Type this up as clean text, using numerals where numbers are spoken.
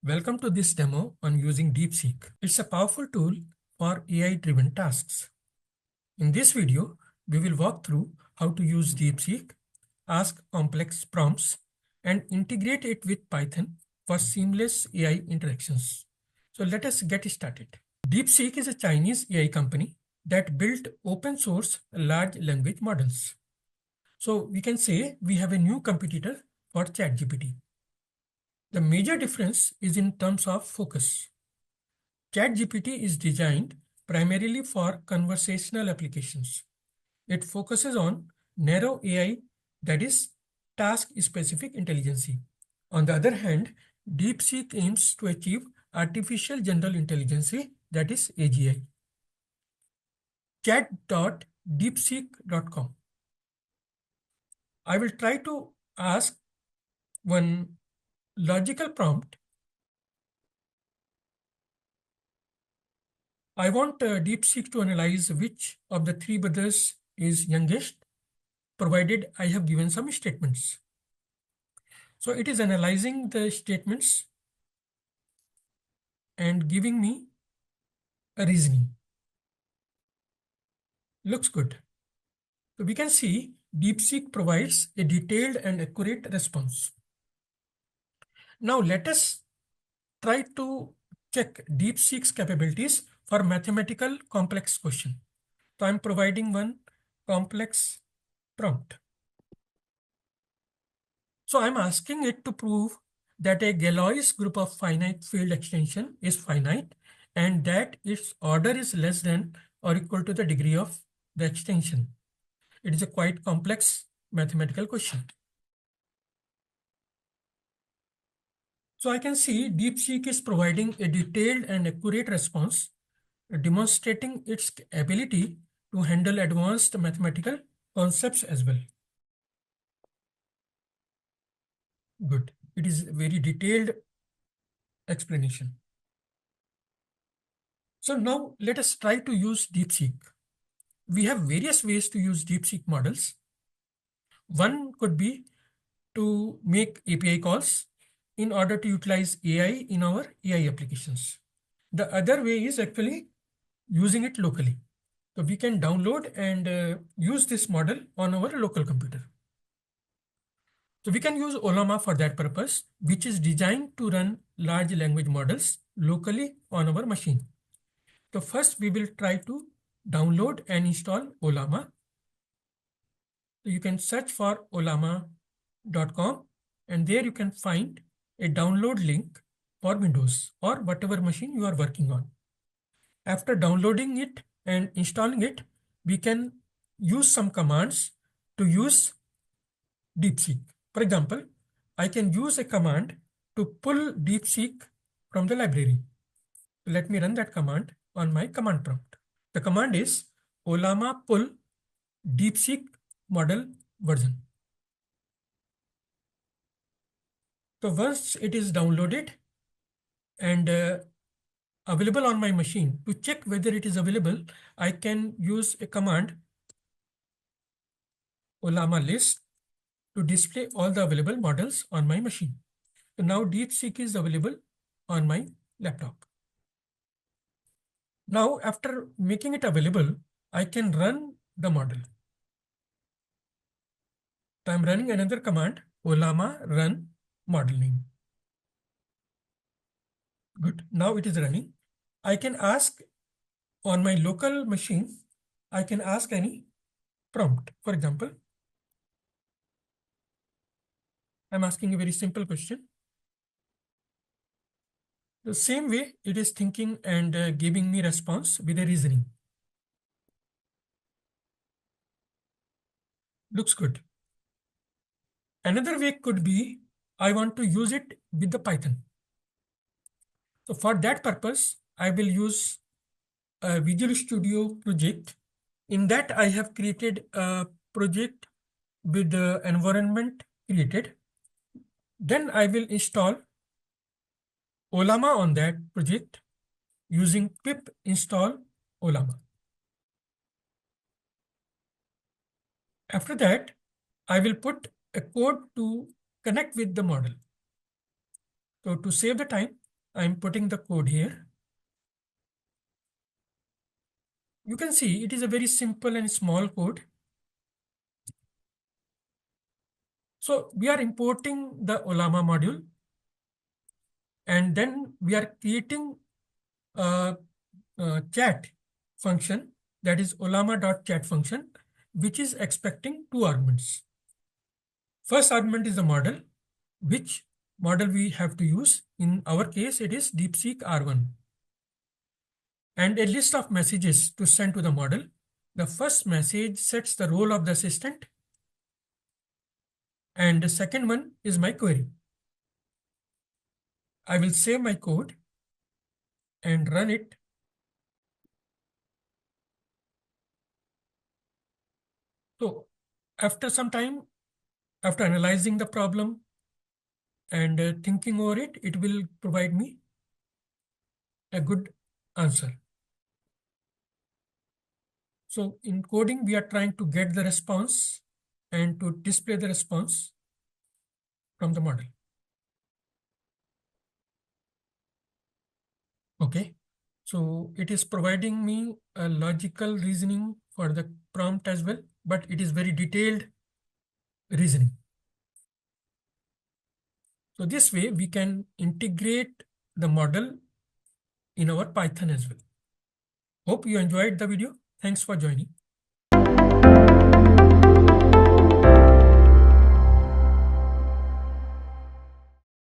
Welcome to this demo on using Deepseek. It's a powerful tool for AI-driven tasks. In this video, we will walk through how to use Deepseek, ask complex prompts, and integrate it with Python for seamless AI interactions. So let us get started. Deepseek is a Chinese AI company that built open source large language models. So we can say we have a new competitor for ChatGPT. The major difference is in terms of focus. ChatGPT is designed primarily for conversational applications. It focuses on narrow AI, that is, task-specific intelligence. On the other hand, DeepSeek aims to achieve artificial general intelligence, that is AGI. Chat.deepseek.com. I will try to ask one logical prompt. I want DeepSeek to analyze which of the three brothers is youngest, provided I have given some statements. So it is analyzing the statements and giving me a reasoning. Looks good. So we can see DeepSeek provides a detailed and accurate response. Now let us try to check DeepSeek's capabilities for mathematical complex question. So I'm providing one complex prompt. So I'm asking it to prove that a Galois group of finite field extension is finite and that its order is less than or equal to the degree of the extension. It is a quite complex mathematical question. So I can see DeepSeek is providing a detailed and accurate response, demonstrating its ability to handle advanced mathematical concepts as well. Good. It is a very detailed explanation. So now let us try to use Deepseek. We have various ways to use Deepseek models. One could be to make API calls in order to utilize AI in our AI applications. The other way is actually using it locally. So we can download and use this model on our local computer. So we can use Ollama for that purpose, which is designed to run large language models locally on our machine. So first we will try to download and install Ollama. So you can search for ollama.com and there you can find a download link for Windows or whatever machine you are working on. After downloading it and installing it, we can use some commands to use Deepseek. For example, I can use a command to pull Deepseek from the library. Let me run that command on my command prompt. The command is Ollama pull Deepseek model version. So once it is downloaded and available on my machine, to check whether it is available, I can use a command Ollama list to display all the available models on my machine. So now Deepseek is available on my laptop. Now after making it available, I can run the model. So I'm running another command, Ollama run modeling. Good. Now it is running. I can ask on my local machine, I can ask any prompt. For example, I'm asking a very simple question. The same way it is thinking and giving me response with a reasoning. Looks good. Another way could be I want to use it with the Python. So for that purpose, I will use a Visual Studio project. In that, I have created a project with the environment created. Then I will install Ollama on that project using pip install Ollama. After that, I will put a code to connect with the model. So to save the time, I'm putting the code here. You can see it is a very simple and small code. So we are importing the Ollama module, and then we are creating a chat function, that is Ollama.chat function, which is expecting two arguments. First argument is the model, which model we have to use. In our case, it is Deepseek R1, and a list of messages to send to the model. The first message sets the role of the assistant, and the second one is my query. I will save my code and run it. So after some time, after analyzing the problem and thinking over it, it will provide me a good answer. So in coding, we are trying to get the response and to display the response from the model. Okay. So it is providing me a logical reasoning for the prompt as well, but it is very detailed reasoning. So this way we can integrate the model in our Python as well. Hope you enjoyed the video. Thanks for joining.